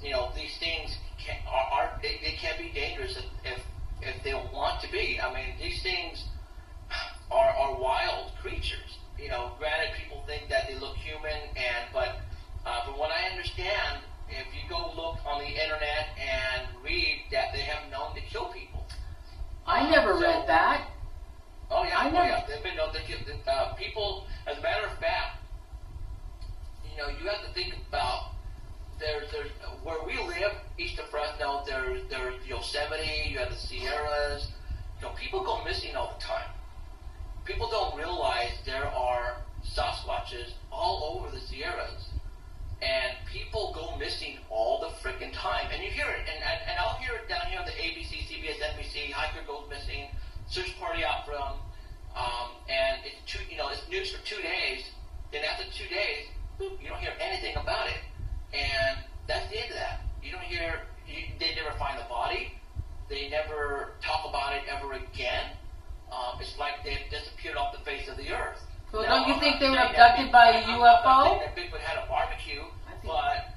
these things they can be dangerous if they want to be. I mean, these things are wild creatures. Granted, people think that they look human, but from what I understand, if you go look on the internet and read that they have known to kill people. I never read that. Oh yeah, they've been known to kill people. As a matter of fact, you have to think about there's where we live east of Fresno. There's Yosemite. You have the Sierras. People go missing all the time. People don't realize there are Sasquatches all over the Sierras, and people go missing all the freaking time. And you hear it, and I'll hear it down here on the ABC, CBS, NBC. Hiker goes missing. Search party out from, and it's news for 2 days. Then after 2 days, you don't hear anything about it, and that's the end of that. You don't hear. They never find the body. They never talk about it ever again. It's like they've disappeared off the face of the earth. Well, now, don't you think they were abducted by a UFO? I think that Bigfoot had a barbecue, but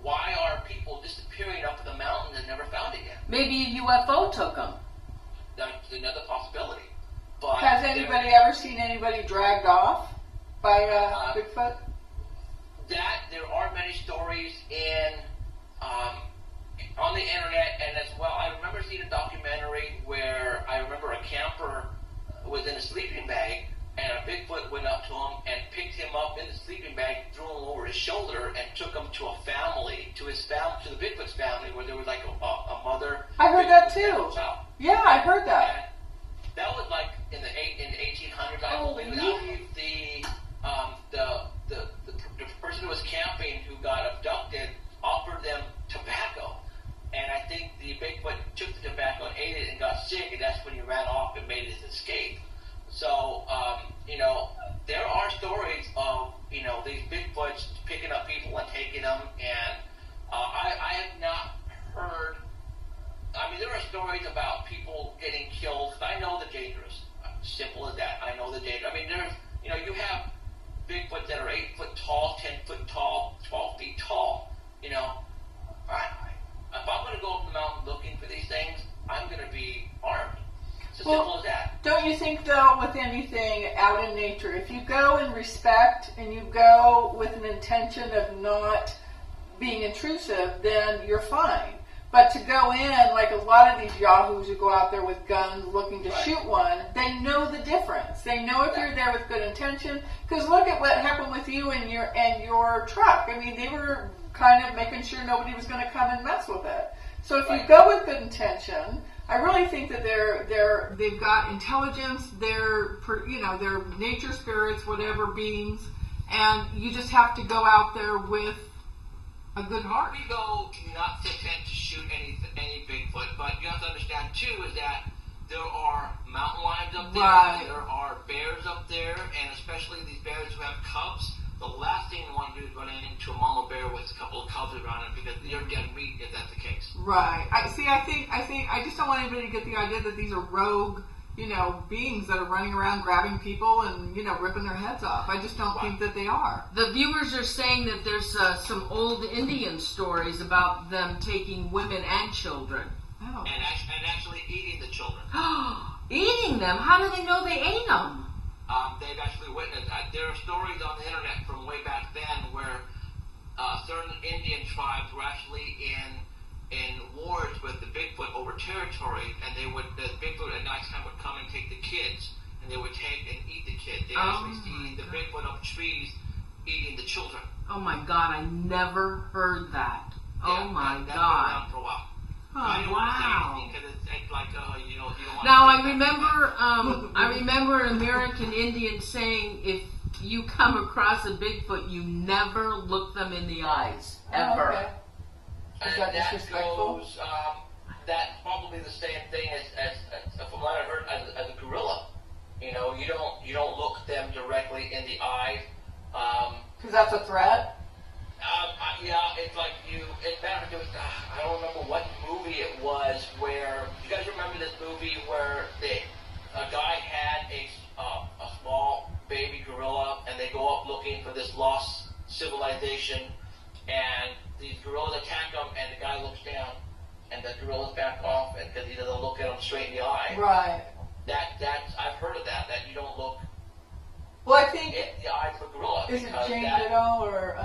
why are people disappearing up in the mountains and never found again? Maybe a UFO took them. That's another possibility. But has anybody ever seen anybody dragged off by Bigfoot? There are many stories on the internet, and as well, I remember seeing a documentary where I remember a camper was in a sleeping bag, and a Bigfoot went up to him and picked him up in the sleeping bag, threw him over his shoulder, and took him to the Bigfoot's family, where there was like a mother. I heard that too. Yeah, I heard that. And that was like in the 1800s, I believe. The person who was camping who got abducted offered them tobacco. And I think the Bigfoot took the tobacco and ate it and got sick, and that's when he ran off and made his escape. So, there are stories of, these Bigfoots picking up people and taking them, and I have not heard, there are stories about people getting killed. I know they're dangerous. Simple as that. I know they're dangerous. There's, you have Bigfoot that are 8 foot tall, 10 foot tall, 12 feet tall. If I'm going to go up the mountain looking for these things, I'm going to be armed. It's as simple as that. Don't you think, though, with anything out in nature, if you go in respect and you go with an intention of not being intrusive, then you're fine. But to go in, like a lot of these yahoos who go out there with guns looking to shoot one, they know the difference. They know if you're there with good intention. Because look at what happened with you and your truck. They were kind of making sure nobody was going to come and mess with it. So if you go with good intention, I really think that they've got intelligence, they're nature spirits, whatever beings, and you just have to go out there with a good heart. We go not to attempt to shoot any Bigfoot, but you have to understand too is that there are mountain lions up there, right. There are bears up there, and especially these bears who have cubs. The last thing you want to do is run into a mama bear with a couple of cubs around it, because you're dead meat if that's the case. Right. I think I just don't want anybody to get the idea that these are rogue, beings that are running around grabbing people and, ripping their heads off. I just don't think that they are. The viewers are saying that there's some old Indian stories about them taking women and children. Oh. And actually eating the children. Eating them? How do they know they ate them? They've actually witnessed. There are stories on the internet from way back then where certain Indian tribes were actually in wars with the Bigfoot over territory, and the Bigfoot at nighttime would come and take the kids, and they would take and eat the kids. They actually see the Bigfoot up trees eating the children. Oh my God! I never heard that. Yeah, oh my that's God! been around for a while. Oh, I don't want to say wow! anything because it's like you don't want. Now I remember an American Indian saying, if you come across a Bigfoot, you never look them in the eyes ever. Oh, okay. Is that disrespectful? That's probably the same thing as from what I heard as a gorilla. You don't look them directly in the eye. Because that's a threat. It's like I don't remember what movie it was where you guys remember this movie where a guy had a small baby gorilla, and they go up looking for this lost civilization, and these gorillas attack him, and the guy looks down, and the gorillas back off, and because he doesn't look at him straight in the eye. Right. That's I've heard of that. That you don't look. Well, I think In the eyes of a gorilla. is it because Jane that- Goodall or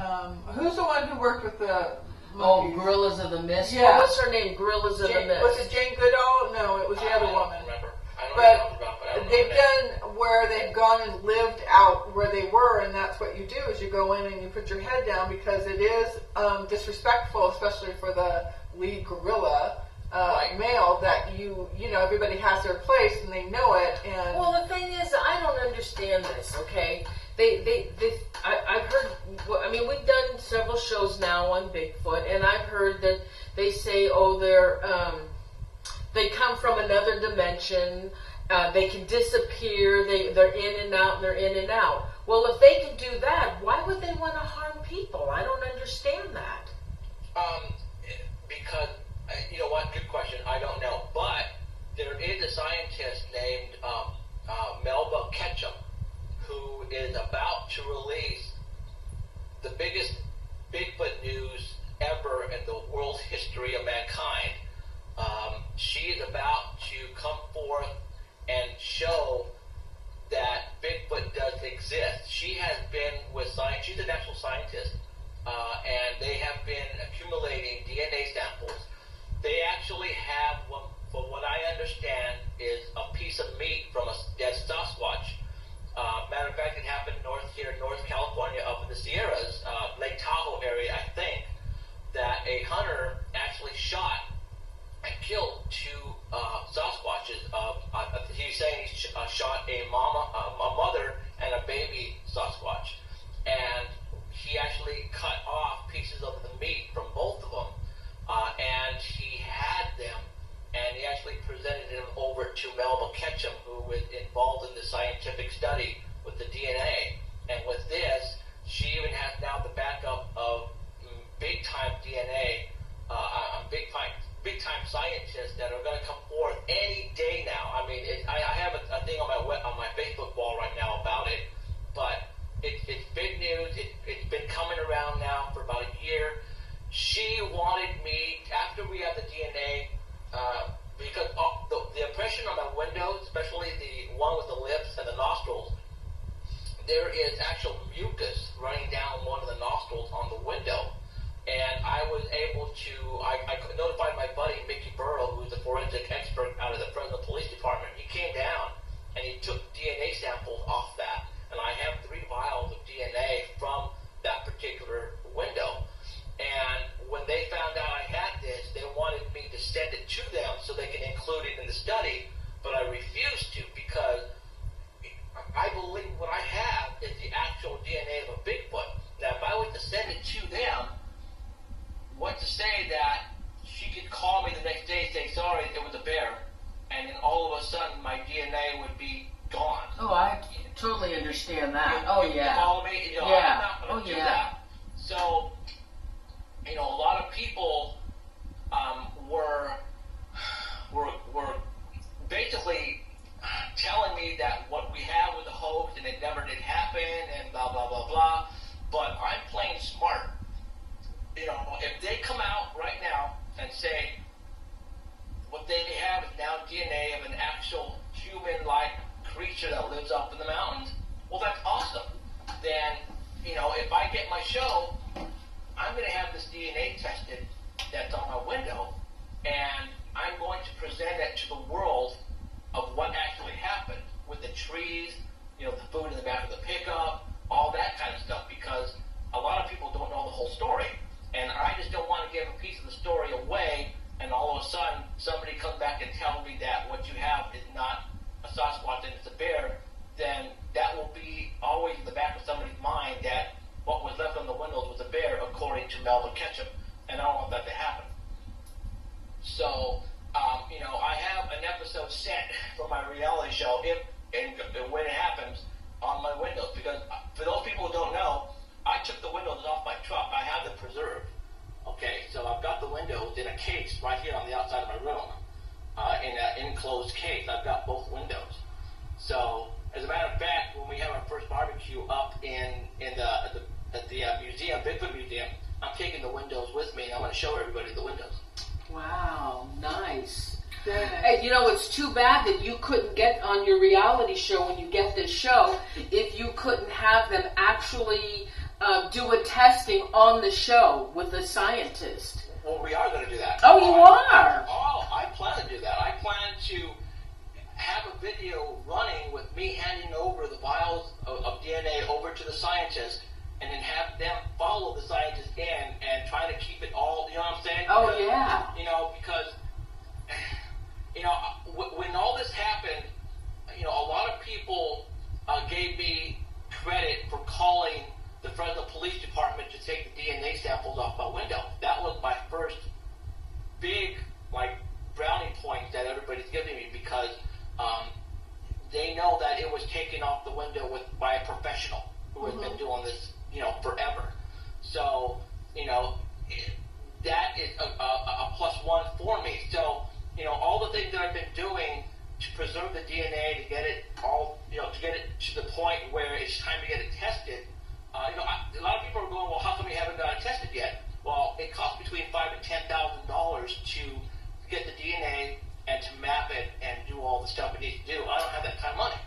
who's the one who worked with the Oh, monkeys? Gorillas of the Mist. Yeah. What was her name? Gorillas of the Jane, Mist. was it Jane Goodall? No, it was the other I woman. don't remember. I don't But know what you're talking about, but I don't they've remember done where they've gone and lived out where they were, and that's what you do is you go in and you put your head down because it is disrespectful, especially for the lead gorilla Right. male, that you know everybody has their place and they know it. And Well, the thing is, I don't understand this. Okay, I've heard. I mean, we've done several shows now on Bigfoot, and I've heard that they say, oh, they come from another dimension. They can disappear. They're in and out. And they're in and out. Well, if they can do that, why would they want to harm people? I don't understand that. Because, you know what, good question, I don't know, but there is a scientist named Melba Ketchum who is about to release the biggest Bigfoot news ever in the world's history of mankind. She is about to come forth and show that Bigfoot does exist. She has been with science, she's a natural scientist, and they have been accumulating DNA samples. They actually have, from what I understand, is a piece of meat from a dead Sasquatch. Matter of fact, it happened in North California, up in the Sierras, Lake Tahoe area, I think, that a hunter actually shot and killed two Sasquatches. He's saying he shot a mother and a baby Sasquatch, and he actually cut off pieces of the meat from both of them, and he had them, and he actually presented them over to Melba Ketchum, who was involved in the scientific study with the DNA. And with this, she even has now the backup of big-time DNA, big-time scientists that are going to come forth any day now. I mean, I have a thing on my Facebook wall right now about it, but it's big news. It's been coming around now for about a year. She wanted me, after we had the DNA, because the impression on my windows, especially the one with the lips and the nostrils, there is actual mucus running down one of the nostrils on the window. And I was able to, I notified my buddy, Mickey Burrow, who's a forensic expert out of the Frenso Police Department. He came down and he took DNA samples off that. And I have 3 vials of DNA from that particular window. And when they found out I had this, they wanted me to send it to them so they can include it in the study. But I refused to because I believe what I have is the actual DNA of a Bigfoot. Now, if I was to send it to them, what to say that she could call me the next day and say, sorry, it was a bear, and then all of a sudden my DNA would be gone. Oh, I totally understand that. You follow me? You know, Yeah. I'm not going to do yeah. that. So, you know, a lot of people were basically telling me that what we have was a hoax and it never did happen and blah, blah, blah, blah. But I'm playing smart. You know, if they come out right now and say what they have is now DNA of an actual human-like creature that lives up in the mountains, well, that's awesome. Then, you know, if I get my show, I'm going to have this DNA tested that's on my window, and I'm going to present it to the world of what actually happened with the trees, you know, the food in the back of the pickup, all that kind of stuff, because a lot of people don't know the whole story. And I just don't want to give a piece of the story away, and all of a sudden somebody comes back and tells me that what you have is not a Sasquatch and it's a bear, then that will be always in the back of somebody's mind that what was left on the windows was a bear, according to Melba Ketchum, and I don't want that to happen. So, you know, I have an episode set for my reality show, when it happens, on my windows, because for those people who don't know, I took the windows off my truck. I have them preserved. Okay, so I've got the windows in a case right here on the outside of my room. In an enclosed case, I've got both windows. So, as a matter of fact, when we have our first barbecue up at the museum, Bigfoot Museum, I'm taking the windows with and show everybody the windows. Wow, nice. Very nice. And you know, it's too bad that you couldn't get on your reality show when you get this show, if you couldn't have them actually do a testing on the show with a scientist. Well, we are going to do that. Oh, you are? I plan to do that. I plan to have a video running with me handing over the vials of DNA over to the scientist, and then have them follow the scientist in and try to keep it all, you know what I'm saying? Oh, Because, yeah. You know, because, you know, when all this happened, you know, a lot of people gave me credit for calling the Fresno Police Department to take the DNA samples off my window. That was my first big, like, brownie point that everybody's giving me, because they know that it was taken off the window by a professional who has been doing this, you know, forever. So, you know, that is a plus one for me. So, you know, all the things that I've been doing to preserve the DNA, to get it all, you know, to get it to the point where it's time to get it tested. You know, a lot of people are going, well, how come you haven't got it tested yet? Well, it costs between $5,000 and $10,000 to get the DNA and to map it and do all the stuff it needs to do. I don't have that kind of money.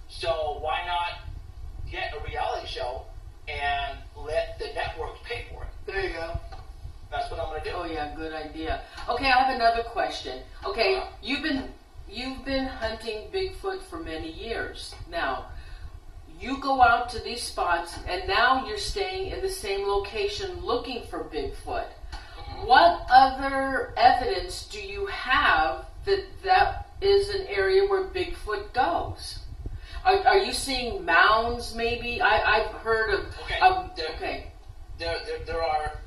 So why not get a reality show and let the networks pay for it? There you go. That's what I'm going to do. Oh, yeah, good idea. Okay, I have another question. Okay, you've been hunting Bigfoot for many years. Now, you go out to these spots, and now you're staying in the same location looking for Bigfoot. What other evidence do you have that is an area where Bigfoot goes? Are you seeing mounds, maybe? I've heard of... There are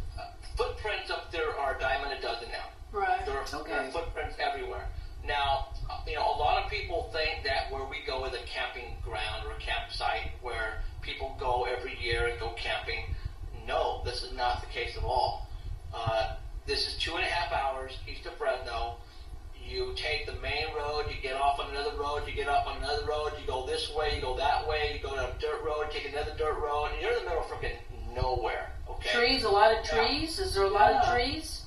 footprints up there are a dime and a dozen now. Right. There are footprints everywhere. Now, you know, a lot of people think that where we go is a camping ground or a campsite where people go every year and go camping. No, this is not the case at all. This is 2.5 hours east of Fresno. You take the main road, you get off on another road, you get up on another road, you go this way, you go that way, you go down a dirt road, take another dirt road, and you're in the middle of freaking nowhere. Okay. Trees, a lot of trees? Is there a lot of trees?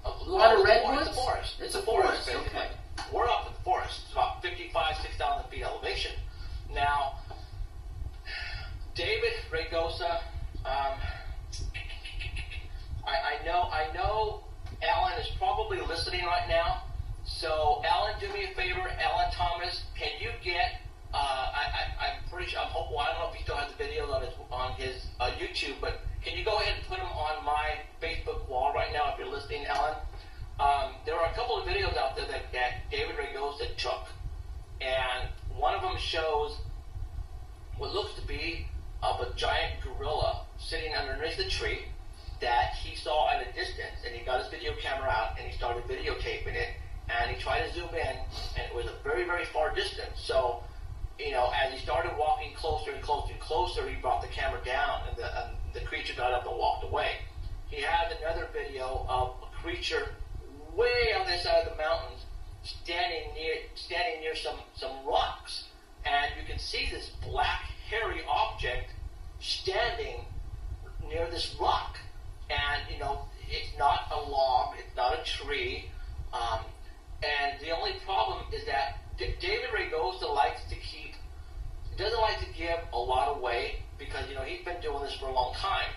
A lot of redwoods? It's a forest. It's a forest, basically. okay. We're up in the forest. It's about 6,000 feet elevation. Now, David Ragosa, I know Alan is probably listening right now. So, Alan, do me a favor. Alan Thomas, can you get, I'm pretty sure, I'm hopeful, I don't know if he still has the videos on his YouTube, but can you go ahead and put them on my Facebook wall right now if you're listening, Alan? There are a couple of videos out there that David Ragosa took, and one of them shows what looks to be of a giant gorilla sitting underneath the tree that he saw at a distance, and he got his video camera out and he started videotaping it, and he tried to zoom in, and it was a very, very far distance. So, you know, as he started walking closer and closer and closer, he brought the camera down, and the creature got up and walked away. He had another video of a creature way on this side of the mountains, standing near some rocks, and you can see this black, hairy object standing near this rock. And, you know, it's not a log, it's not a tree, and the only problem is that David Ragosa doesn't like to give a lot away, because, you know, he's been doing this for a long time.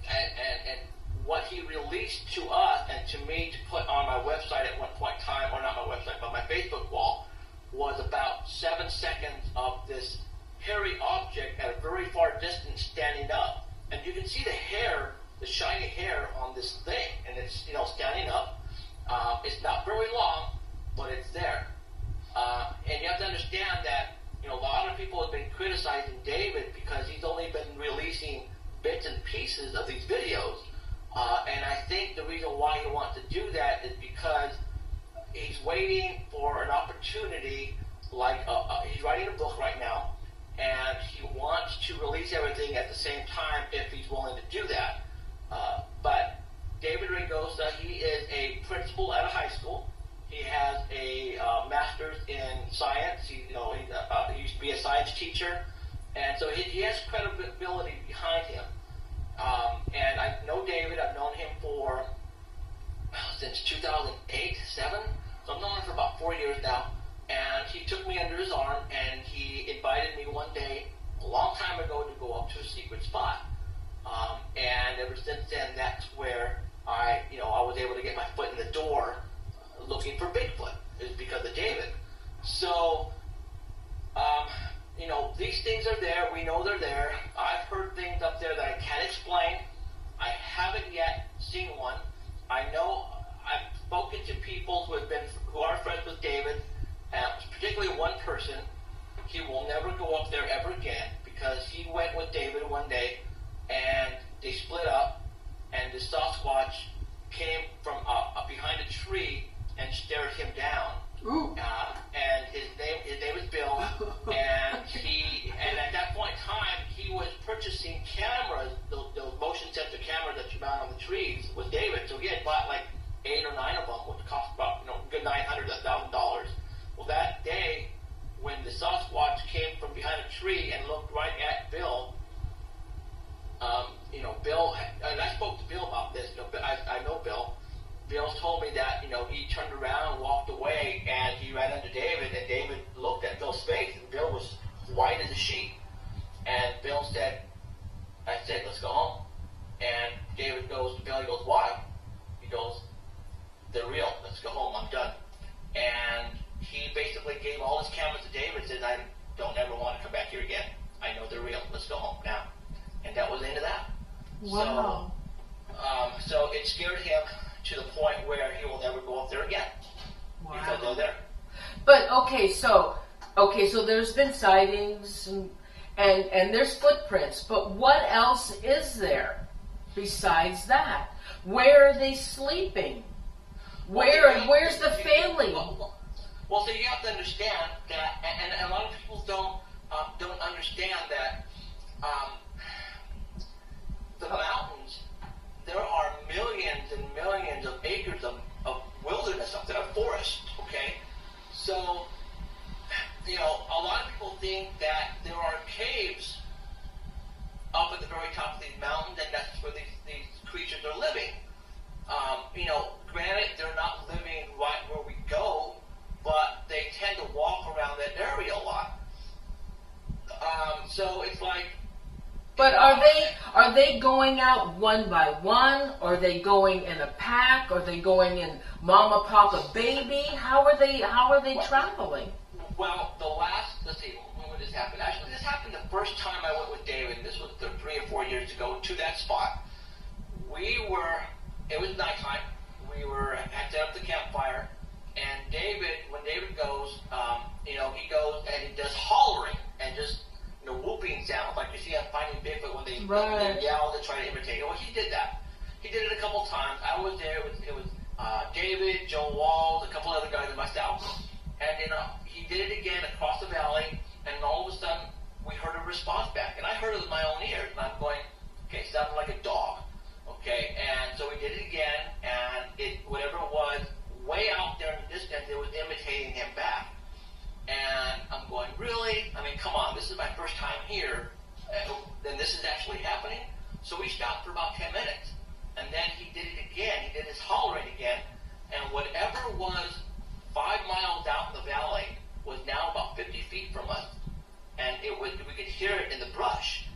And what he released to us and to me to put on my website at one point in time, or not my website, but my Facebook wall, was about 7 seconds of this hairy object at a very far distance standing up. And you can see the hair, the shiny hair on this thing, and it's, you know, standing up. It's not very long, but it's there. And you have to understand that, you know, a lot of people have been criticizing David because he's only been releasing bits and pieces of these videos. And I think the reason why he wants to do that is because he's waiting for an opportunity, like he's writing a book right now, and he wants to release everything at the same time if he's willing to do that. But David Ragosa, he is a principal at a high school. He has a master's in science. He used to be a science teacher, and so he has credibility behind him. And I know David. I've known him for since 2008, 7. So I've known him for about 4 years now. And he took me under his arm and he invited me one day, a long time ago, to go up to a secret spot. And ever since then, that's where I was able to get my foot in the door looking for Bigfoot, is because of David. So, these things are there. We know they're there. I've heard things up there that I can't explain. I haven't yet seen one. I know I've spoken to people who are friends with David, particularly one person. He will never go up there ever again because he went with David one day and they split up, and the Sasquatch came from behind a tree and stared him down. And his name was Bill, and at that point in time, he was purchasing cameras, those motion sensor cameras that you mount on the trees with David. So he had bought like 8 or 9 of them, which cost about good $900 to $1,000. Well, that day when the Sasquatch came from behind a tree and looked right at Bill, Bill, and I spoke to Bill about this. I know Bill. Bill told me that, he turned around and walked away, and he ran into David, and David looked at Bill's face, and Bill was white as a sheet. And Bill said, let's go home. And David goes to Bill, he goes, why? He goes, they're real, let's go home, I'm done. And he basically gave all his cameras to David, said, I don't ever want to come back here again. I know they're real, let's go home now. And that was the end of that. Wow. So it scared him to the point where he will never go up there again. Wow. Because they're there. But so there's been sightings and there's footprints, but what else is there besides that? Where are they sleeping? Where's the family? Well, so you have to understand that, and a lot of people don't understand that the mountains, there are millions and millions of acres of wilderness up there, of forest, okay? So, a lot of people think that there are caves up at the very top of these mountains, and that's where these creatures are living. Granted, they're not living right where we go, but they tend to walk around that area a lot. So it's like... But are they going out one by one? Are they going in a pack? Are they going in mama, papa, baby? How are they traveling? Well, let's see, when would this happen? Actually, this happened the first time I went with David. This was 3 or 4 years ago to that spot. It was nighttime. We had set up the campfire, and when David goes, he goes and he does hollering and just, whooping sounds like you see on Finding Bigfoot when they yell to try to imitate. Well, he did that. He did it a couple times. I was there. It was David, Joe Walls, a couple other guys, and myself. And he did it again across the valley, and all of a sudden we heard a response back, and I heard it with my own ears, and I'm going, okay, sounded like a dog. Okay, and so we did it again, and whatever it was, way out there in the distance, it was imitating him back. And I'm going, really? I mean, come on, this is my first time here, and this is actually happening? So we stopped for about 10 minutes, and then he did it again. He did his hollering again, and whatever was 5 miles out in the valley was now about 50 feet from us, and we could hear it in the brush.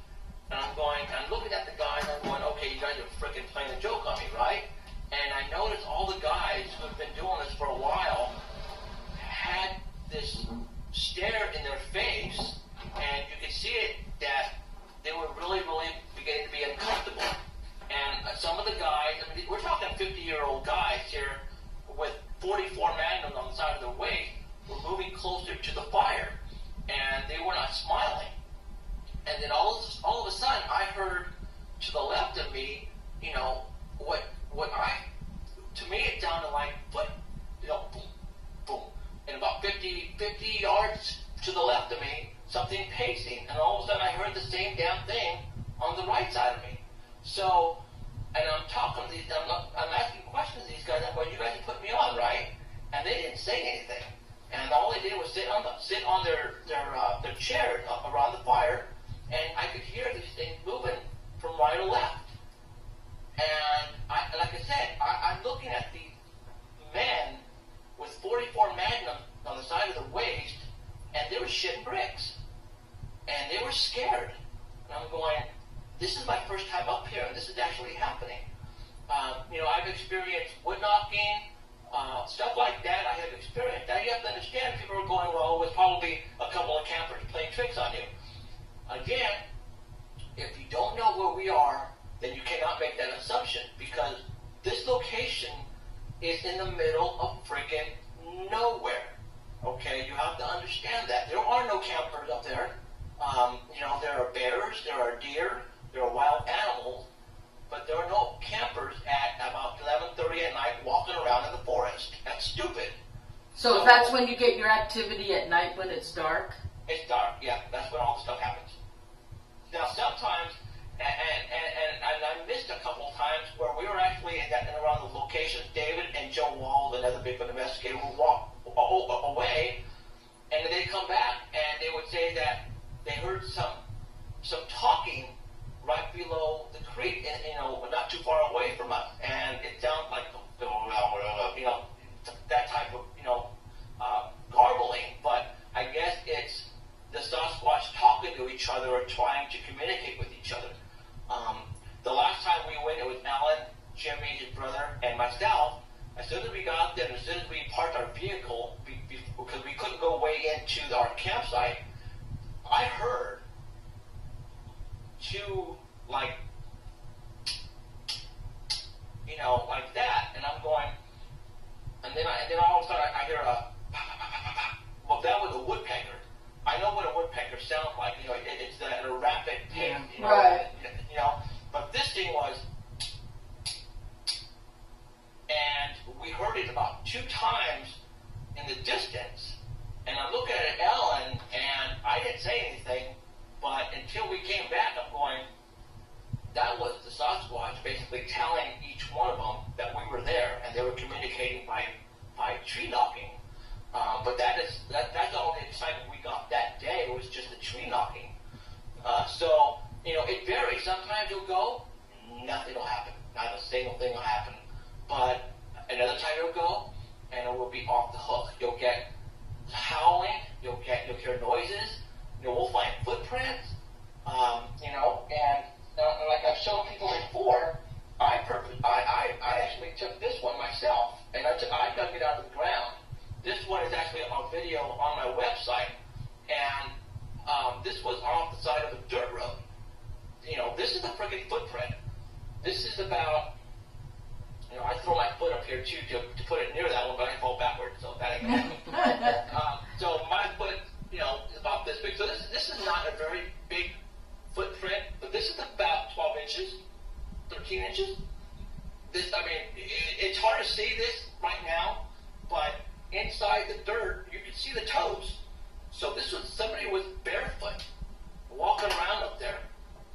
And I'm looking at the guys, and I'm going, okay, you guys are freaking playing a joke on me, right? And I noticed all the guys who have been doing this for a while had this stare in their face, and you could see it that they were really, really beginning to be uncomfortable. And some of the guys, we're talking 50-year-old guys here with 44 Magnums on the side of their waist, were moving closer to the fire, and they were not smiling. And then all of a sudden, I heard to the left of me, to me it sounded like foot, boom, boom. And about 50 yards to the left of me, something pacing. And all of a sudden, I heard the same damn thing on the right side of me. So, and I'm talking to these, I'm asking questions to these guys. I'm going, you guys put me on, right? And they didn't say anything. And all they did was sit on their chairs around the fire. And I could hear these things moving from right or left. And like I said, I'm looking at this is actually happening. I've experienced wood knocking, stuff like that. I have experienced. Now you have to understand, people are going, well, it was probably a couple of campers playing tricks on you. Again, if you don't know where we are, then you cannot make that assumption, because this location is in the middle of freaking nowhere. Okay, you have to understand that. There are no campers up there. There are bears, there are deer, there are wild animals, but there are no campers at about 11:30 at night walking around in the forest. That's stupid. So that's when you get your activity at night when it's dark? It's dark, yeah. That's when all the stuff happens. Now, sometimes, and I missed a couple of times where we were actually in and around the locations. David and Joe Wall, another Bigfoot investigator, would walk away, and then they'd come back, and they would say that they heard some talking right below the creek, and not too far away from us, and it sounds like that type of garbling. But I guess it's the Sasquatch talking to each other or trying to communicate with each other. The last time we went, it was Alan, Jimmy, his brother, and myself. As soon as we got out there, as soon as we parked our vehicle, because we couldn't go way into our campsite, I heard two, like that, and I'm going, and then all of a sudden I hear a, well, that was a woodpecker. I know what a woodpecker sounds like. It's a rapid pace. Right. But this thing was, and we heard it about 2 times in the distance. And I'm looking at Ellen, and I didn't say anything, but until we came back, I'm going, that was the Sasquatch basically telling each one of them that we were there, and they were communicating by tree knocking. But that's all the excitement we got that day, was just the tree knocking. So it varies. Sometimes you'll go, nothing will happen. Not a single thing will happen. But another time you'll go, and it will be off the hook. You'll get howling. You'll hear noises. We'll find footprints. And like I've shown people before, I actually took this one myself, and I dug it out of the ground. This one is actually on video on my website, and this was off the side of a dirt road. This is a freaking footprint. This is about, I throw my foot up here too to put it near that one, but I fall backwards, so that ain't good. So my foot, is about this big. So this is not a very big footprint, but this is about 12 inches, 13 inches. It's hard to see this right now, but inside the dirt, you can see the toes. So this was somebody was barefoot walking around up there,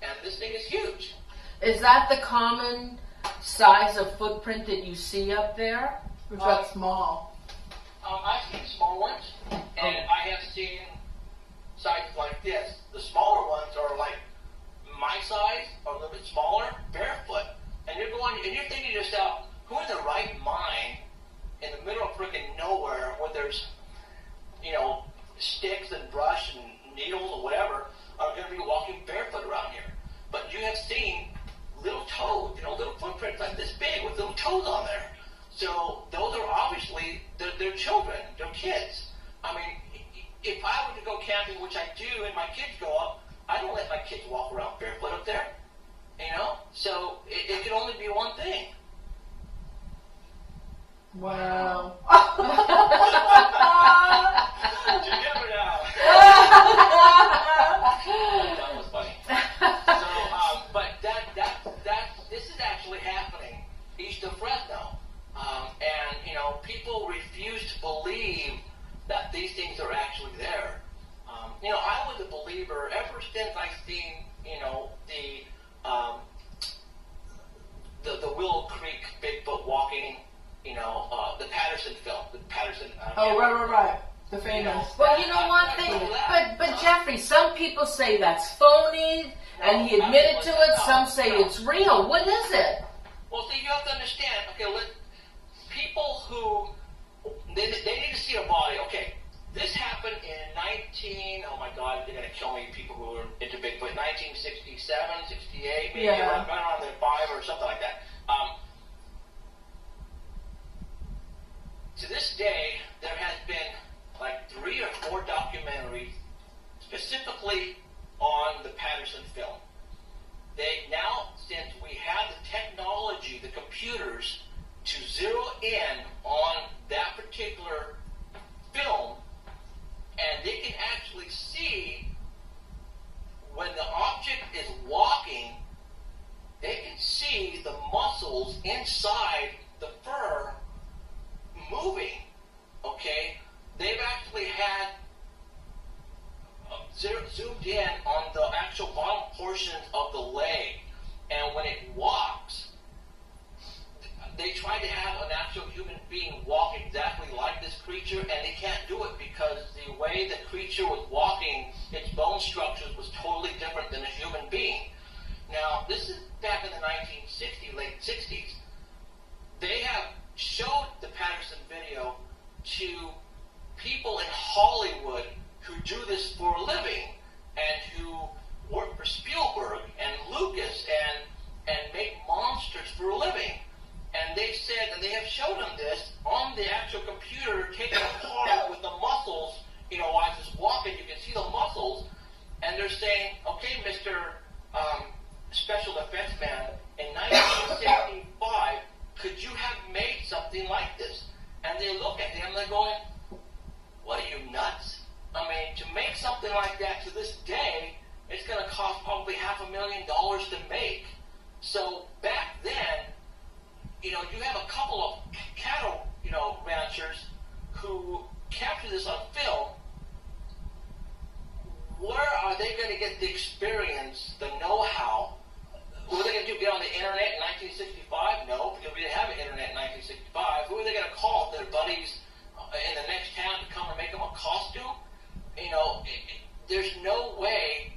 and this thing is huge. Is that the common size of footprint that you see up there? Or is that small? I've seen small ones, and I have seen sizes like this. The smaller ones are like my size, or a little bit smaller, barefoot. And you're thinking to yourself, who in their right mind, in the middle of freaking nowhere, where there's, sticks and brush and needles or whatever, are going to be walking barefoot around here? But you have seen little toes, little footprints like this big with little toes on there. So those are obviously, they're children, they're kids. If I were to go camping, which I do, and my kids go up, I don't let my kids walk around barefoot up there. So it can only be one thing. Wow. You never know. That was funny. So, but this is actually happening east of Fresno, and people refuse to believe that these things are actually there. I was a believer ever since I seen the Willow Creek Bigfoot walking. The Patterson film. Right. The famous. Well, you know what? But Jeffrey, some people say that's phony, and he admitted to it. Some say it's real. What is it? Well, see, you have to understand. Okay, people who they need to see a body. Okay, this happened in 19. Oh my God, they're gonna kill me. People who are into Bigfoot. was 1967, 68, maybe Yeah. right around there, 5 or something like that. To this day, there has been like 3 or 4 documentaries specifically on the Patterson film. They now, since we have the technology, the computers, to zero in on that particular film, and they can actually see when the object is walking, they can see the muscles inside the fur moving. Okay? They've actually had zoomed in on the actual bottom portions of the leg, and when it walks, they try to have an actual human being walk exactly like this creature, and they can't do it because the way the creature was walking, its bone structures was totally different than a human being. Now, this is back in the 1960s, late 60s. They have showed the Patterson video to people in Hollywood who do this for a living and who work for Spielberg and Lucas and make monsters for a living. And they said, and they have shown them this on the actual computer, taken apart with the muscles, while it's walking, you can see the muscles, and they're saying, okay, Mr. Special Effects Man, in 1965, could you have made something like this? And they look at him and they're going, what are you, nuts? I mean, to make something like that to this day, it's going to cost probably $500,000 to make. So back then, you have a couple of cattle, ranchers who capture this on film. Where are they going to get the experience, the know-how? What are they going to do, get on the internet in 1965? No, because we didn't have an internet in 1965. Who are they going to call? Their buddies in the next town to come and make them a costume? There's no way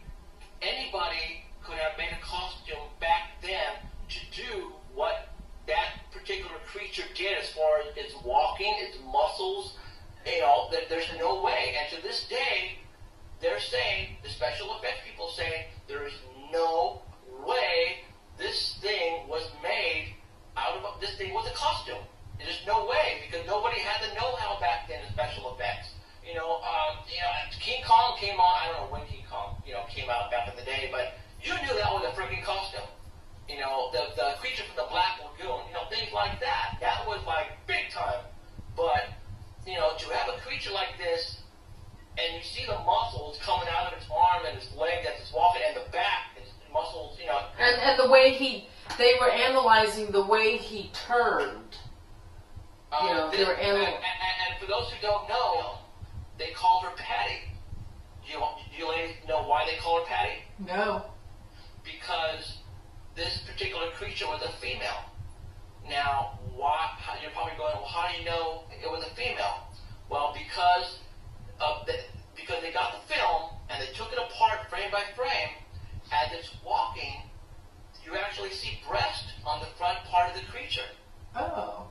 anybody could have made a costume back then to do what that particular creature did as far as its walking, its muscles. There's no way. And to this day, they're saying, the special effects people say, there's no way this thing was made this thing was a costume. There's no way, because nobody had the know-how back then in special effects. King Kong came on, I don't know when King Kong, came out back in the day, but you knew that was a freaking costume. The creature from the Black Lagoon, things like that. That was like big time. But, to have a creature like this, and you see the muscles coming out of its arm and its leg as it's walking, and the back, its muscles, And the way they were analyzing the way he turned. They were analyzing. And for those who don't know, they called her Patty. Do you ladies know why they call her Patty? No. Because this particular creature was a female. Now, you're probably going, well, how do you know it was a female? Well, because they got the film and they took it apart frame by frame. As it's walking, you actually see breast on the front part of the creature. Oh.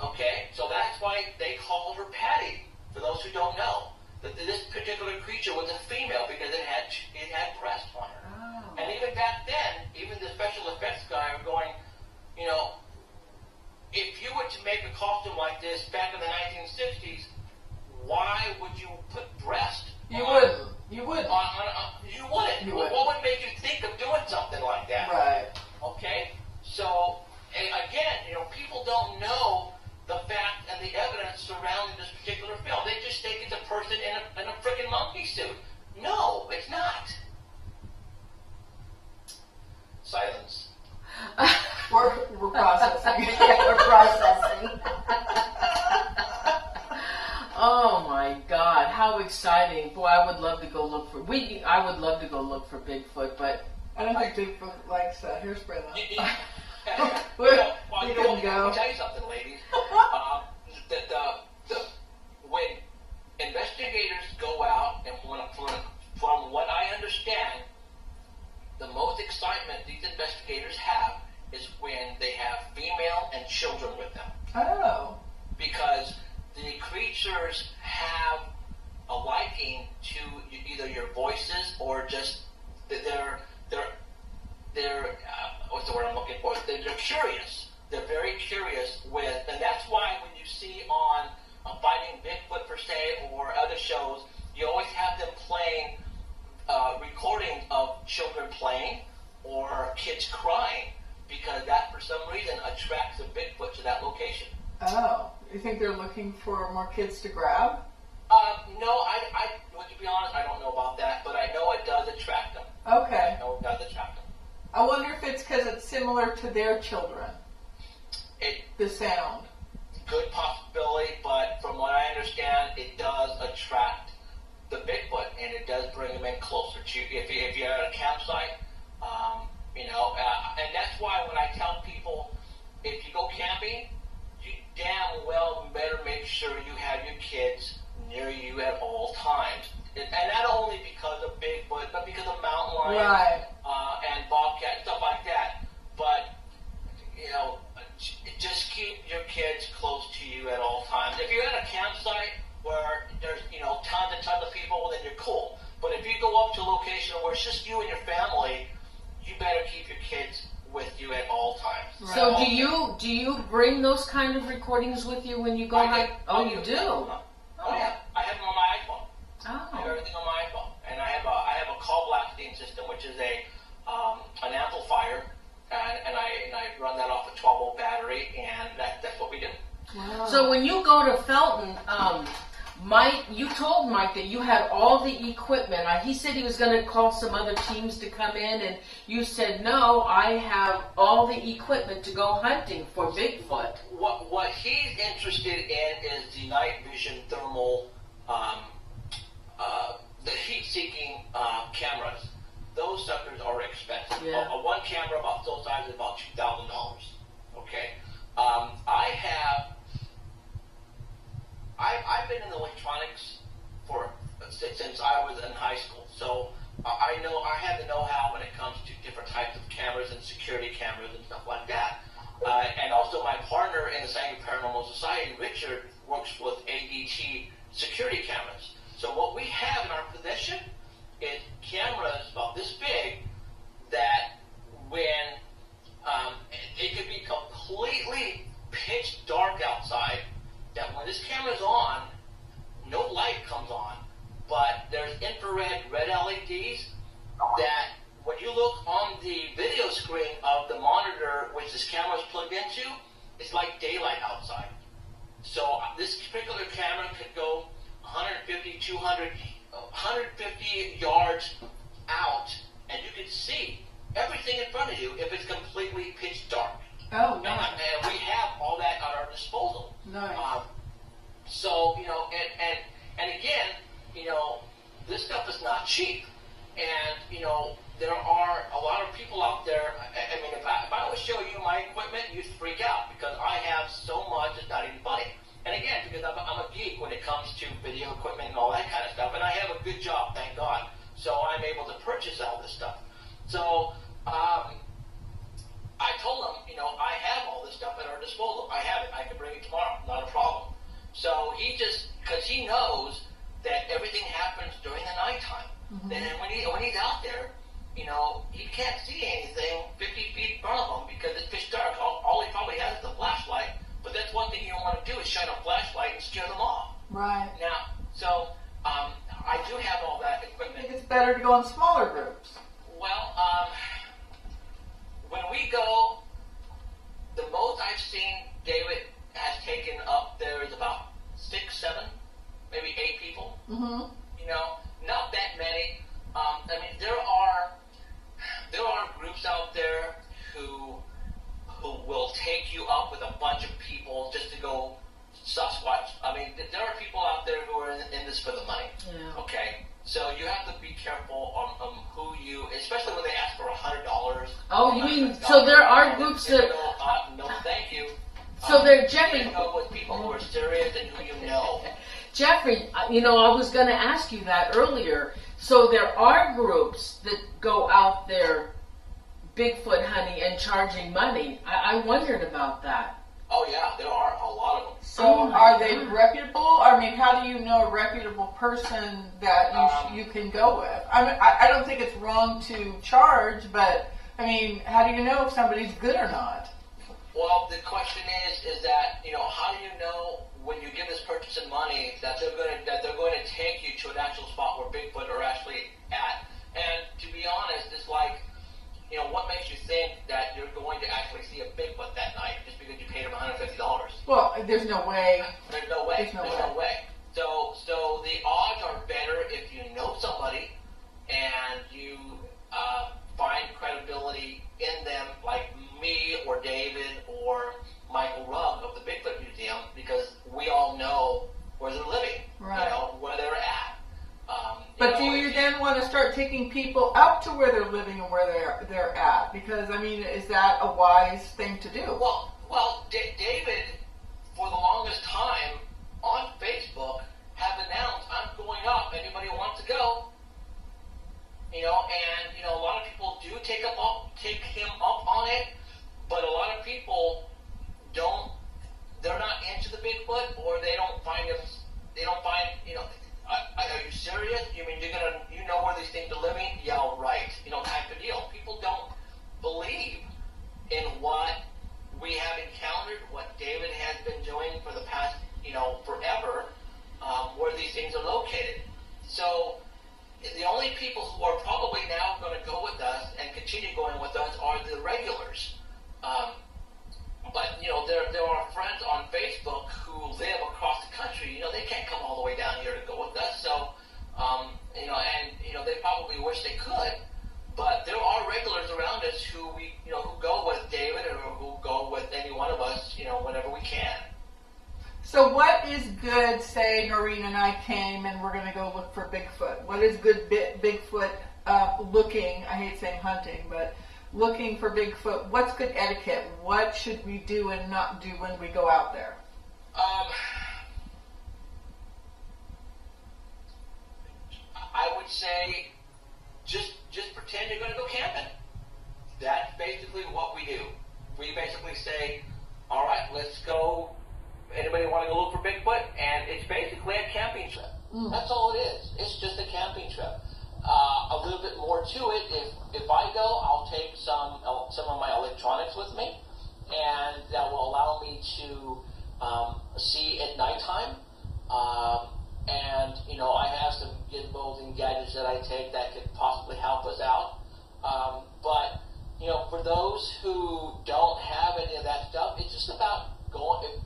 Okay, so that's why they called her Patty. For those who don't know, that this particular creature was a female because it had breast on her. Oh. And even back then, even the special effects guy were going, if you were to make a costume like this back in the 1960s, why would you put breast? You wouldn't. You wouldn't. What would make you think of doing something like that? Right. Okay? So, again, people don't know the fact and the evidence surrounding this particular film. They just think it's a person in a freaking monkey suit. No, it's not. Silence. We're processing. Yeah, we're processing. Oh my God, how exciting. Boy, I would love to go look for Bigfoot, but I don't think Bigfoot likes hairspray though. I'll go. tell you something, ladies. When investigators go out, and from what I understand, the most excitement these investigators have is when they have female and children with them. Oh. Because the creatures have a liking to either your voices or just their curious. They're very curious and that's why when you see on Finding Bigfoot per se or other shows, you always have them playing recordings of children playing or kids crying, because that for some reason attracts a Bigfoot to that location. Oh, you think they're looking for more kids to grab? No, to be honest, I don't know about that, but I know it does attract them. Okay. I know it does attract them. I wonder if it's because it's similar to their children, the sound. Good possibility, but from what I understand, it does attract the Bigfoot, and it does bring them in closer to you. If you're at a campsite, and that's why when I tell people, if you go camping, you damn well better make sure you have your kids near you at all times. And not only because of Bigfoot, but because of mountain lions, Right. And bobcat, stuff like that. But, just keep your kids close to you at all times. If you're at a campsite where there's, tons and tons of people, well, then you're cool. But if you go up to a location where it's just you and your family, you better keep your kids with you at all times. Right. So do you bring those kind of recordings with you when you go hike? Oh, you do? Oh, yeah. I have them on my iPhone. Oh. I have everything on my iPhone. And I have a call blasting system, which is an amplifier, and I run that off a 12-volt battery, and that's what we do. Wow. So when you go to Felton, Mike, you told Mike that you had all the equipment. He said he was going to call some other teams to come in, and you said, no, I have all the equipment to go hunting for Bigfoot. What he's interested in is the night vision thermal, the heat-seeking cameras. Those suckers are expensive. Yeah. One camera about those size is about $2,000. Okay. I've been in electronics since I was in high school, so I have the know-how when it comes to different types of cameras and security cameras and stuff like that. And also my partner in the Sanger Paranormal Society, Richard, works with ADT security cameras. So what we have in our possession is cameras about this big that when it could be completely pitch dark outside, that when this camera's on, no light comes on, but there's infrared red LEDs that when you look on the video screen of the monitor which this camera is plugged into, it's like daylight outside. So this particular camera could go 150, 200, 150 yards out, and you can see everything in front of you if it's completely pitch dark. Oh, nice. And we have all that at our disposal. Nice. So, and again, this stuff is not cheap. And, there are a lot of people out there. I mean, if I would show you my equipment, you'd freak out because I have so much, it's not even funny. And again, because I'm a geek when it comes to video equipment and all that kind of stuff. And I have a good job, thank God. So I'm able to purchase all this stuff. So, I told him, I have all this stuff at our disposal. I have it. I can bring it tomorrow. Not a problem. So because he knows that everything happens during the nighttime. Mm-hmm. Then when he's out there, he can't see anything 50 feet in front of him because it's pitch dark. All he probably has is a flashlight. But that's one thing you don't want to do is shine a flashlight and scare them off. Right. Now, so I do have all that equipment. I think it's better to go in smaller groups. Well, when we go, the most I've seen David has taken up there is about 6, 7, maybe 8 people. Mm-hmm. Not that many. I mean, there are groups out there who will take you up with a bunch of people just to go Sasquatch. I mean, there are people out there who are in this for the money. Yeah. Okay, so you have to be careful on who you, especially when they ask for $100. Oh, you mean so there are groups that? No, thank you. So they're Jeffrey. You go with people who are serious and who you know. Jeffrey, I was going to ask you that earlier. So there are groups that go out there Bigfoot hunting and charging money. I wondered about that. Oh yeah, there are a lot of them. So are they reputable? I mean, how do you know a reputable person that you can go with? I mean, I don't think it's wrong to charge, but I mean, how do you know if somebody's good or not? there's no way. There's no way. There's no way. So the odds are better if you know somebody and you find credibility in them, like me or David or Michael Rugg of the Bigfoot Museum, because we all know where they're living, Right. you know, where they're at. But do you then want to start taking people up to where they're living and where they're at? Because, I mean, is that a wise thing to do? Well, David, for the longest time on Facebook, have announced, I'm going up. Anybody who wants to go? You know, and, you know, a lot of people do take him up on it, but a lot of people they're not into the Bigfoot, or they don't find, you know, are you serious? You mean you know where these things are living? Yeah, right. You know, type of deal. People don't believe in what we have encountered, what David has been doing for the past, you know, forever, where these things are located. So the only people who are probably now going to go with us and continue going with us are the regulars. But, you know, there are friends on Facebook who live across the country. You know, they can't come all the way down here to go with us. So, you know, and, you know, they probably wish they could. But there are regulars around us who who go with David or who go with any one of us, you know, whenever we can. So what is good, say Noreen and I came and we're going to go look for Bigfoot. What is good Bigfoot looking, I hate saying hunting, but looking for Bigfoot, what's good etiquette? What should we do and not do when we go out there? I would say just pretend you're going to go camping. That's basically what we do. We basically say, all right, let's go. Anybody want to go look for Bigfoot? And it's basically a camping trip. That's all it is. It's just a camping trip. A little bit more to it. If I go, I'll take some of my electronics with me, and that will allow me to see at nighttime. And you know, I have some gizmos and gadgets that I take that could possibly help us out. But you know, for those who don't have any of that stuff, it's just about going.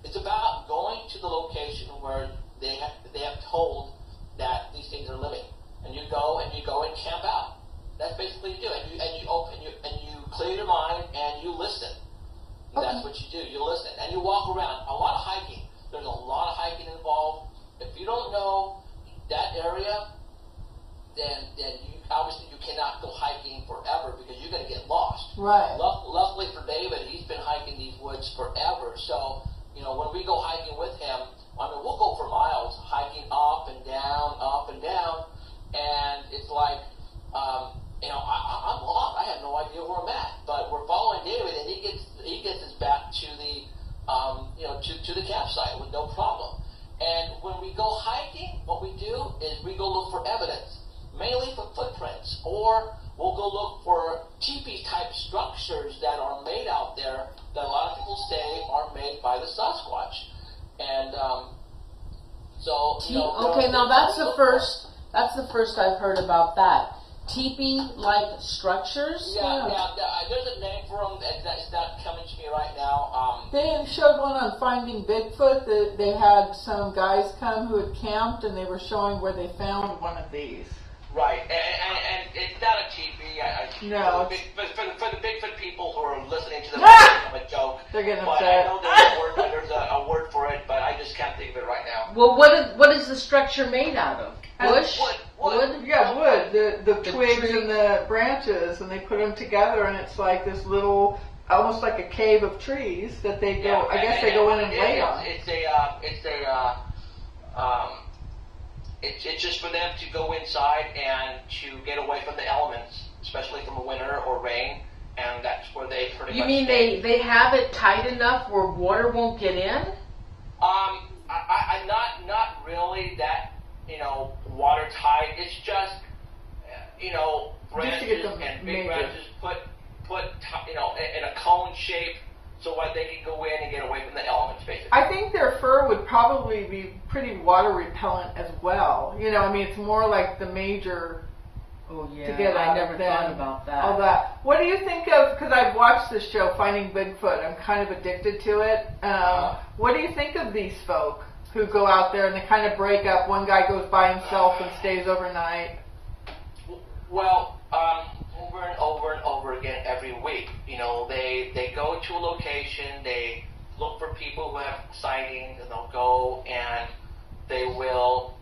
It's about going to the location where they have told that these things are living. And you go and camp out. That's basically what you do. And you clear your mind and you listen. Okay. That's what you do. You listen and you walk around. A lot of hiking. There's a lot of hiking involved. If you don't know that area, then you obviously you cannot go hiking forever because you're going to get lost. Right. Luckily for David, he's been hiking these woods forever. So you know, when we go hiking with him, I mean, we'll go for miles, hiking up and down. And it's like, you know, I'm lost. I have no idea where I'm at. But we're following David, and he gets us back to the, you know, to the campsite with no problem. And when we go hiking, what we do is we go look for evidence, mainly for footprints, or we'll go look for teepee-type structures that are made out there that a lot of people say are made by the Sasquatch. And so, you know, okay, now that's the first I've heard about that. Teepee-like structures? Yeah, there's a name for them that's not coming to me right now. They showed one on Finding Bigfoot. That they had some guys come who had camped and they were showing where they found one of these. Right, and it's not a teepee. No. For the Bigfoot people who are listening to this, it's a joke. They're getting but upset. I know there's a word for it, but I just can't think of it right now. Well, what is the structure made out of? Bush? Wood. Yeah, wood. The twigs tree. and the branches, and they put them together, and it's like this little, almost like a cave of trees that they go. I guess they go in and lay on. It's just for them to go inside and to get away from the elements, especially from the winter or rain, and that's where they pretty much. You mean they have it tight enough where water won't get in? I'm not really that, you know, watertight. It's just, you know, branches and big branches put you know, in a cone shape so what they can go in and get away from the elements, basically. I think their fur would probably be pretty water repellent as well. You know, I mean, it's more like the major Oh yeah, to get I out never of them, thought about that. all that. What do you think of, because I've watched this show, Finding Bigfoot, I'm kind of addicted to it. What do you think of these folk who go out there and they kind of break up? One guy goes by himself and stays overnight. Well, over and over and over again every week. You know, they go to a location, they look for people who have sightings, and they'll go and they will,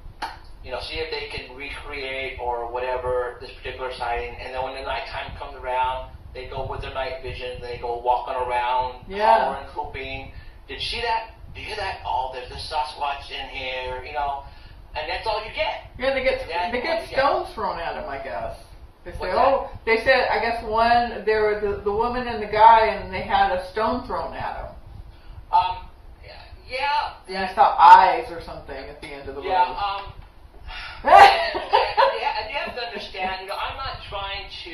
you know, see if they can recreate or whatever this particular sighting. And then when the nighttime comes around, they go with their night vision. They go walking around, hollering, whooping. Did you see that? Did you hear that? Oh, there's this Sasquatch in here, you know. And that's all you get. Yeah, they get stones thrown at them, I guess. They say, What's that? they said, I guess there were the woman and the guy, and they had a stone thrown at them. Yeah. And I saw eyes or something at the end of the road. And you have to understand, you know, I'm not trying to,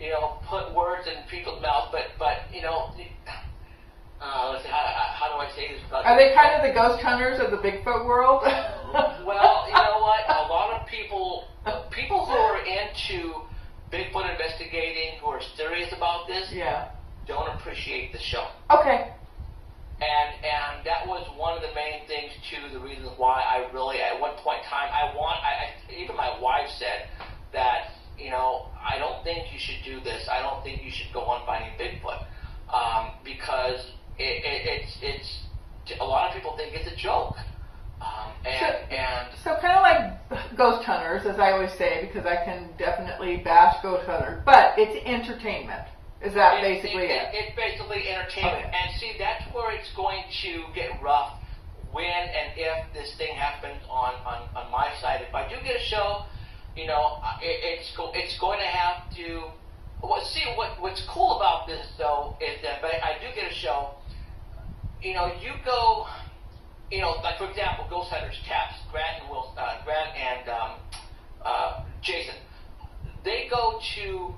you know, put words in people's mouths, but you know, let's see, how do I say this? Are they kind of the ghost hunters of the Bigfoot world? Well, you know what? A lot of people who are into Bigfoot investigating, who are serious about this, don't appreciate the show. Okay. And that was one of the main things too. The reasons why I really, at one point in time, even my wife said that, you know, I don't think you should do this. I don't think you should go on finding Bigfoot, because it's a lot of people think it's a joke. So kind of like ghost hunters, as I always say, because I can definitely bash ghost hunters, but it's entertainment. Is that basically it? It's basically entertainment. Okay. And see, that's where it's going to get rough when and if this thing happens on my side. If I do get a show, you know, it's going to have to. Well, see, what's cool about this though is that if I do get a show, you know, you go, you know, like for example, Ghost Hunters, Taps, Grant and Jason, they go to.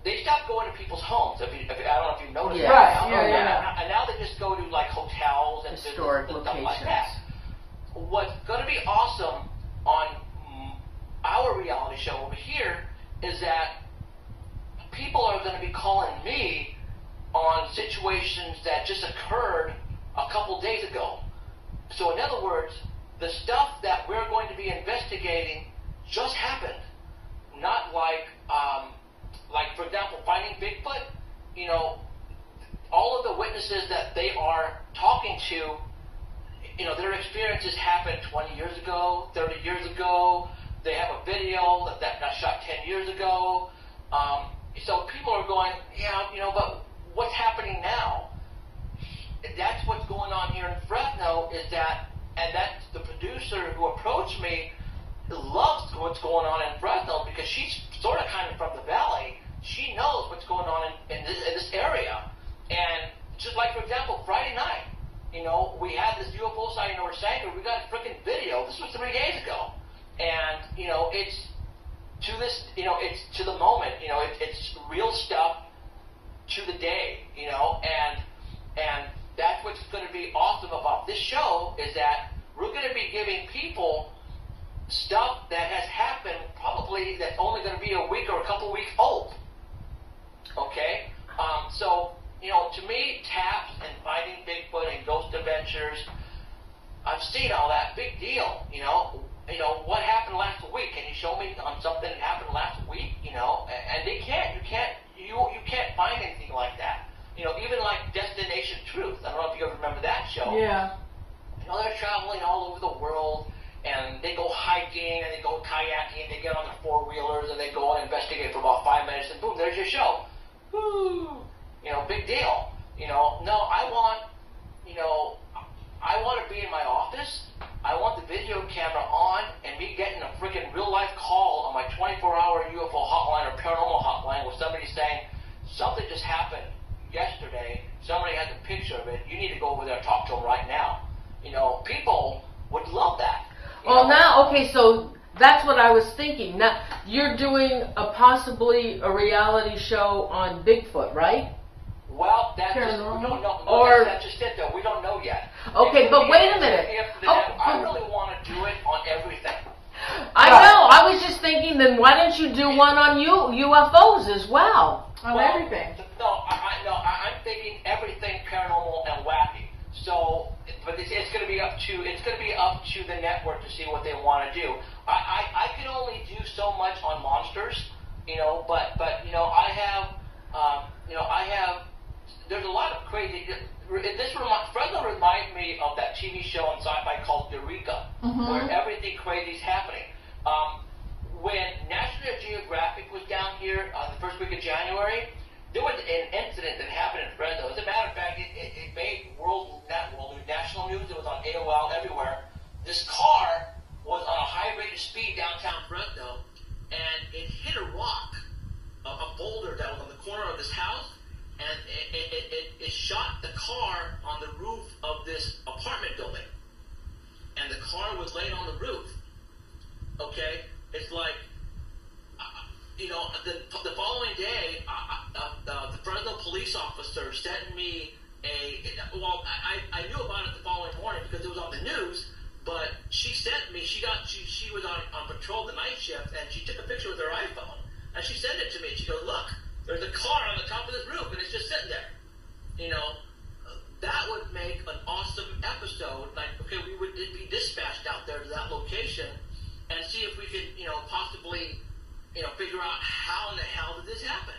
They stopped going to people's homes. I don't know if you've noticed that. Right. And now they just go to like hotels and historic stuff locations. like that. What's going to be awesome on our reality show over here is that people are going to be calling me on situations that just occurred a couple days ago. So in other words, the stuff that we're going to be investigating just happened. Not like for example, finding Bigfoot, you know, all of the witnesses that they are talking to, you know, their experiences happened 20 years ago, 30 years ago. They have a video that got shot 10 years ago. So people are going, yeah, you know, but what's happening now? That's what's going on here in Fresno and that's the producer who approached me loves what's going on in Fresno because she's sort of kind of from the valley. She knows what's going on in this area. And just like, for example, Friday night, you know, we had this UFO sighting over Sanger. We got a freaking video. This was 3 days ago. And, you know, it's to this, you know, it's to the moment, you know, it's real stuff to the day, you know, and that's what's going to be awesome about this show is that we're going to be giving people stuff that has happened probably that's only going to be a week or a couple weeks old. Okay? So, you know, to me, Taps and Finding Bigfoot and Ghost Adventures, I've seen all that. Big deal, you know. You know, what happened last week? Can you show me on something that happened last week? You know, and they can't. You can't find anything like that. You know, even like Destination Truth. I don't know if you ever remember that show. Yeah. You know, they're traveling all over the world, and they go hiking, and they go kayaking, and they get on their four-wheelers, and they go and investigate for about 5 minutes, and boom, there's your show. Woo! You know, big deal. You know, no, I want to be in my office. I want the video camera on, and me getting a freaking real-life call on my 24-hour UFO hotline or paranormal hotline with somebody saying, something just happened yesterday, somebody has a picture of it, you need to go over there and talk to them right now. You know, people would love that. Okay, so that's what I was thinking. Now, you're doing possibly a reality show on Bigfoot, right? Well, that's just, we don't know. Or, that's just it, though. We don't know yet. Okay, wait a minute. I really want to do it on everything. I know. I was just thinking, then why didn't you do one on UFOs as well? On everything. No, I'm thinking everything paranormal and wacky. So, but it's going to be up to the network to see what they want to do. I can only do so much on monsters, but I have there's a lot of crazy. Fresno reminds me of that TV show on Sci-Fi called Eureka, where everything crazy is happening. When National Geographic was down here the first week of January, there was an incident that happened in Fresno. As a matter of fact, it made national news. It was on AOL everywhere. This car was on a high rate of speed downtown Fresno, and it hit a rock, a boulder that was on the corner of this house, and it shot the car on the roof of this apartment building. And the car was laying on the roof. Okay? It's like, the following day, the Fresno police officer sent me I knew about it the following morning because it was on the news, but she sent me, she was on patrol the night shift, and she took a picture with her iPhone, and she sent it to me. She goes, look, there's a car on the top of this roof, and it's just sitting there. That would make an awesome episode. Like, okay, we would be dispatched out there to that location and see if we could, possibly, figure out how in the hell did this happen.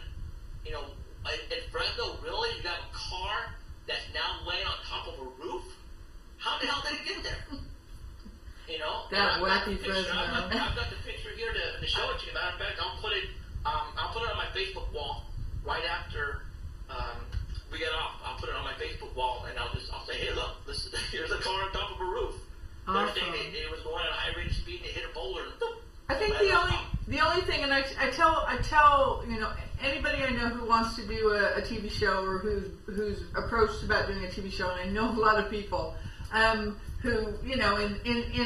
In Fresno, really, you got a car that's now laying on top of a roof? How the hell did it get there? That wacky Fresno. I've got the picture here to show it to you. Matter of fact, I'll put it on my Facebook wall right after we get off. I'll put it on my Facebook wall, and I'll say, hey, look, here's a car on top of a roof. Awesome. It was going at a high rate of speed, and it hit a boulder. I think the only thing, and I tell anybody I know who wants to do a TV show or who's approached about doing a TV show, and I know a lot of people who in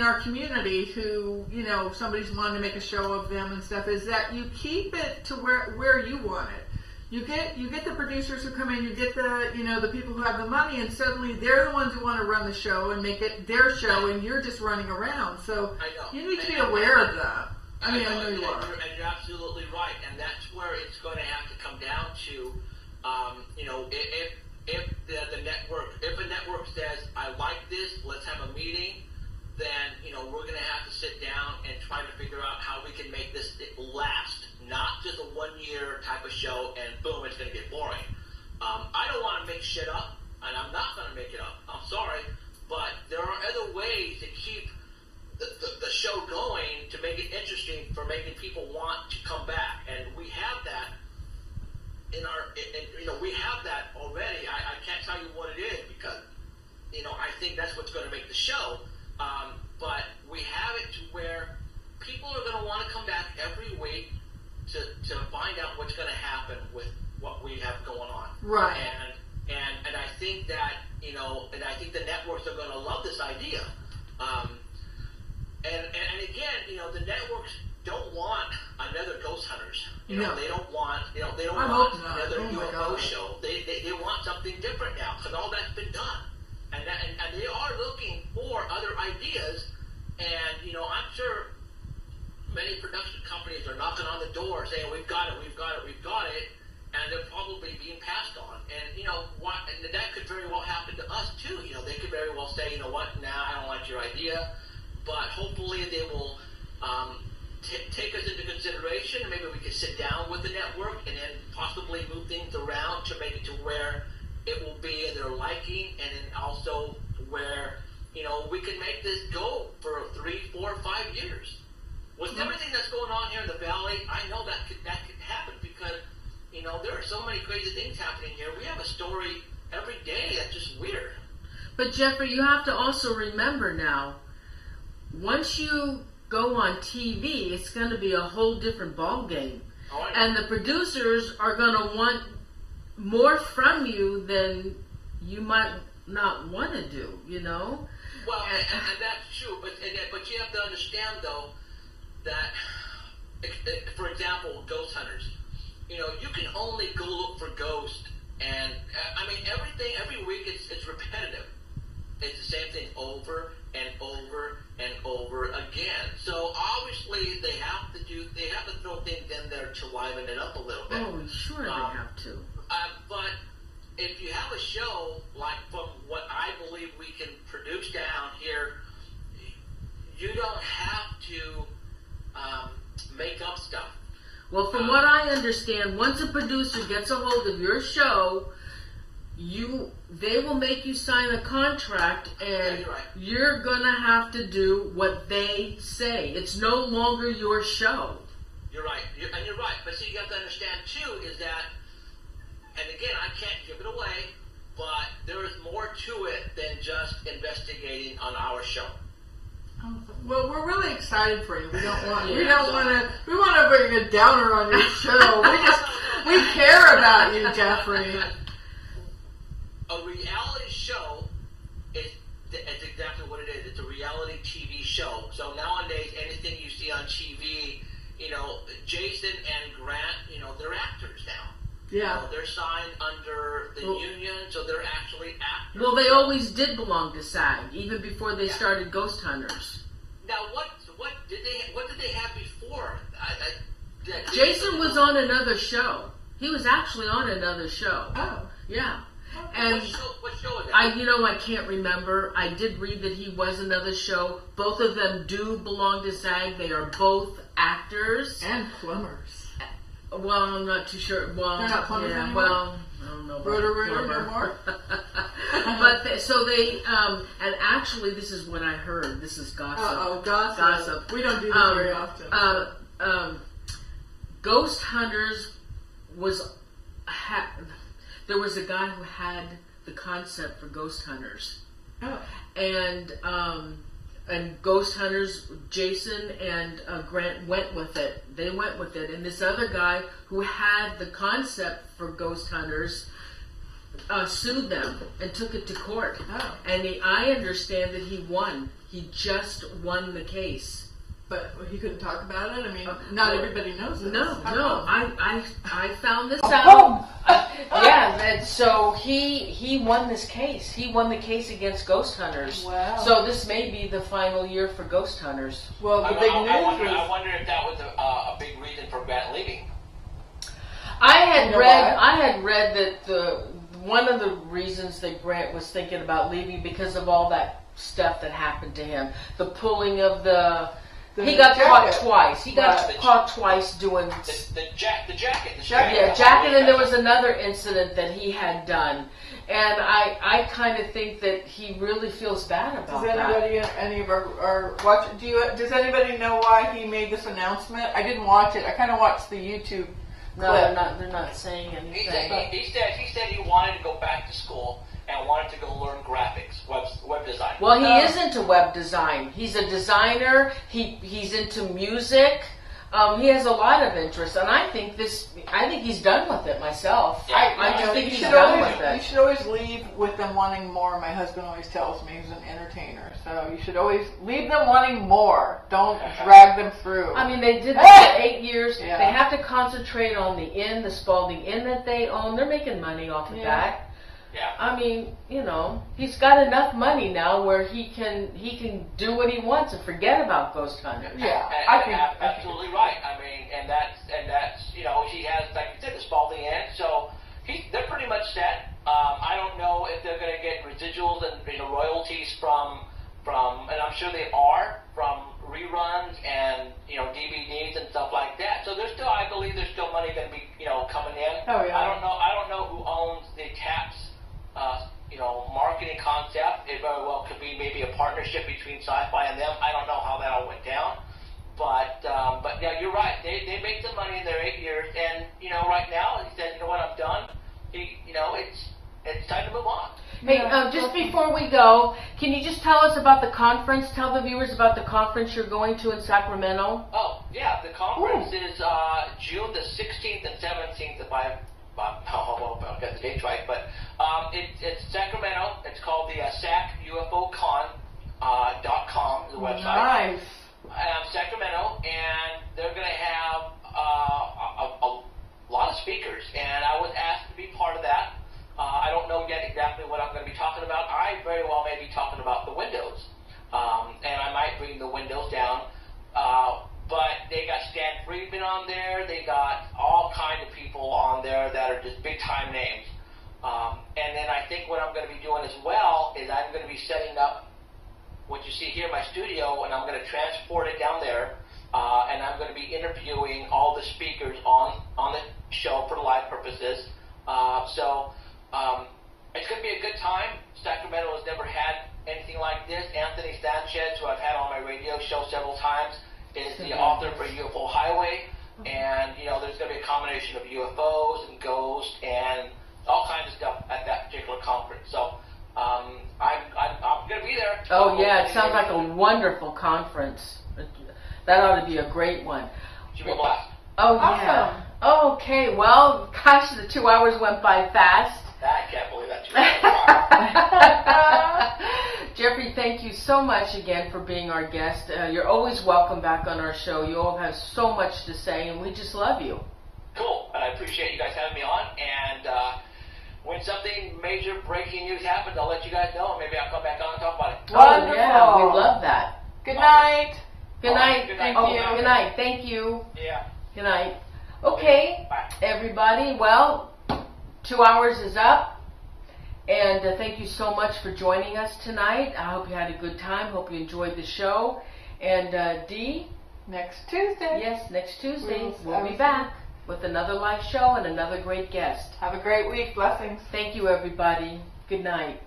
our community who somebody's wanting to make a show of them and stuff, is that you keep it to where you want it. You get the producers who come in, you get the people who have the money, and suddenly they're the ones who want to run the show and make it their show, and you're just running around. So you need to be aware of that. I know you are. And you're absolutely right, and that's where it's going to have to come down to, if a network says, I like this, let's have a meeting, then, we're going to have to sit down and try to figure out how we can make this last. Not just a 1 year type of show and boom, it's going to get boring. I don't want to make shit up, and I'm not going to make it up. I'm sorry, but there are other ways to keep the show going to make it interesting for making people want to come back, and we have that we have that already. I can't tell you what it is because I think that's what's going to make the show. But we have it to where people are going to want to come back every week to find out what's going to happen with what we have going on. Right. And I think that, and I think the networks are going to love this idea. And again, the networks don't want another Ghost Hunters. No. They don't want, another UFO show. They want something different now because all that's been done. And they are looking for other ideas. And, I'm sure many production companies are knocking on the door saying, we've got it, and they're probably being passed on. And, and that could very well happen to us, too. They could very well say, I don't like your idea. But hopefully they will take us into consideration, and maybe we can sit down with the network and then possibly move things around to make it to where it will be in their liking, and then also where, we can make this go for 3, 4, 5 years. With everything that's going on here in the valley, I know that could happen because, there are so many crazy things happening here. We have a story every day that's just weird. But Jeffrey, you have to also remember now, once you go on TV, it's going to be a whole different ball game. Oh, and the producers are going to want more from you than you might not want to do, Well, and that's true, but you have to understand, though, that, for example, Ghost Hunters, you can only go look for ghosts, and, everything, every week, it's repetitive. it's the same thing over and over and over again. So obviously they have to throw things in there to liven it up a little bit. Oh, sure they have to. But if you have a show like from what I believe we can produce down here, you don't have to make up stuff. Well, from what I understand, once a producer gets a hold of your show, they will make you sign a contract, and you're right. You're gonna have to do what they say. It's no longer your show. You're right, and you're right. But see, you have to understand too is that, and again, I can't give it away, but there is more to it than just investigating on our show. Well, we're really excited for you. We want to bring a downer on your show. We care about you, Jeffrey. A reality show is exactly what it is. It's a reality TV show. So nowadays, anything you see on TV, Jason and Grant, they're actors now. Yeah. They're signed under the union, so they're actually actors. Well, they always did belong to SAG, even before they started Ghost Hunters. Now, what did they have before? Jason was on another show. He was actually on another show. Oh. Yeah. And what show is that? I can't remember. I did read that he was another show. Both of them do belong to SAG. They are both actors. And plumbers. Well, I'm not too sure. Well, they're not plumbers anymore? Well, I don't know. Rotor, no more? But and actually, this is what I heard. This is gossip. Gossip. We don't do this very often. Ghost Hunters there was a guy who had the concept for Ghost Hunters. Oh. And Ghost Hunters, Jason and Grant went with it. They went with it. And this other guy who had the concept for Ghost Hunters sued them and took it to court. Oh. And I understand that he won. He just won the case. But he couldn't talk about it? I mean, not everybody knows this. No. I found this out. So he won this case. He won the case against Ghost Hunters. Wow. So this may be the final year for Ghost Hunters. Well, the big news I wonder if that was a big reason for Grant leaving. I had read that one of the reasons that Grant was thinking about leaving because of all that stuff that happened to him, the pulling of he got caught twice. He got caught twice doing the jacket. Jacket, and there was another incident that he had done, and I kind of think that he really feels bad about that. Does anybody know why he made this announcement? I didn't watch it. I kind of watched the YouTube No, clip. they're not saying anything. He said he wanted to go back to school and wanted to go learn graphics, web design. Well, he is into web design. He's a designer. He's into music. He has a lot of interest, and I think he's done with it myself. Yeah, I just think he's done with it. You should always leave with them wanting more. My husband always tells me he's an entertainer, so you should always leave them wanting more. Don't drag them through. I mean, they did this for 8 years. Yeah. They have to concentrate on the Spalding Inn that they own. They're making money off of that. Yeah. I mean, he's got enough money now where he can do what he wants and forget about Ghost Hunters. Yeah, I think absolutely right. I mean, and that's he has, like you said, the Spalding Inn, so they're pretty much set. I don't know if they're going to get residuals and royalties from, and I'm sure they are, from reruns and DVDs and stuff like that. So I believe there's still money going to be coming in. Oh yeah. I don't know who owns the TAPS marketing concept. It very well could be maybe a partnership between Sci-Fi and them. I don't know how that all went down, but yeah, you're right. They make some money in their 8 years, and right now he said, what, I'm done. It's time to move on. Hey, just before we go, can you just tell us about the conference? Tell the viewers about the conference you're going to in Sacramento. Oh yeah, the conference is June the 16th and 17th. If I've got the dates right, but it's Sacramento. It's called the SacUFOCon.com, the website. Nice. Sacramento, and they're going to have a lot of speakers, and I was asked to be part of that. I don't know yet exactly what I'm going to be talking about. I very well may be talking be setting up what you see here in my studio, and I'm going to transport it down there, and I'm going to be interviewing all the speakers on the show for live purposes. It's going to be a good time. Sacramento has never had anything like this. Anthony Sanchez, who I've had on my radio show several times, is the author for UFO Highway, and there's going to be a combination of UFOs and ghosts and all kinds of stuff at that particular conference. So I'm going to be there. Oh yeah, it sounds like a wonderful conference. That ought to be a great one. Should be a blast. Oh yeah. Okay, well, gosh, the 2 hours went by fast. I can't believe that. Jeffrey, thank you so much again for being our guest. You're always welcome back on our show. You all have so much to say, and we just love you. Cool, and I appreciate you guys having me on. And when something major breaking news happens, I'll let you guys know, and maybe I'll come back on and talk about it. Wonderful. Oh, yeah, we love that. Good night. Good night. Good night. Thank you. Good night. Thank you. Yeah. Good night. Okay, Bye. everybody. Well, 2 hours is up. And thank you so much for joining us tonight. I hope you had a good time. Hope you enjoyed the show. And Dee? Next Tuesday. Yes, next Tuesday we'll be back with another live show and another great guest. Have a great week. Blessings. Thank you, everybody. Good night.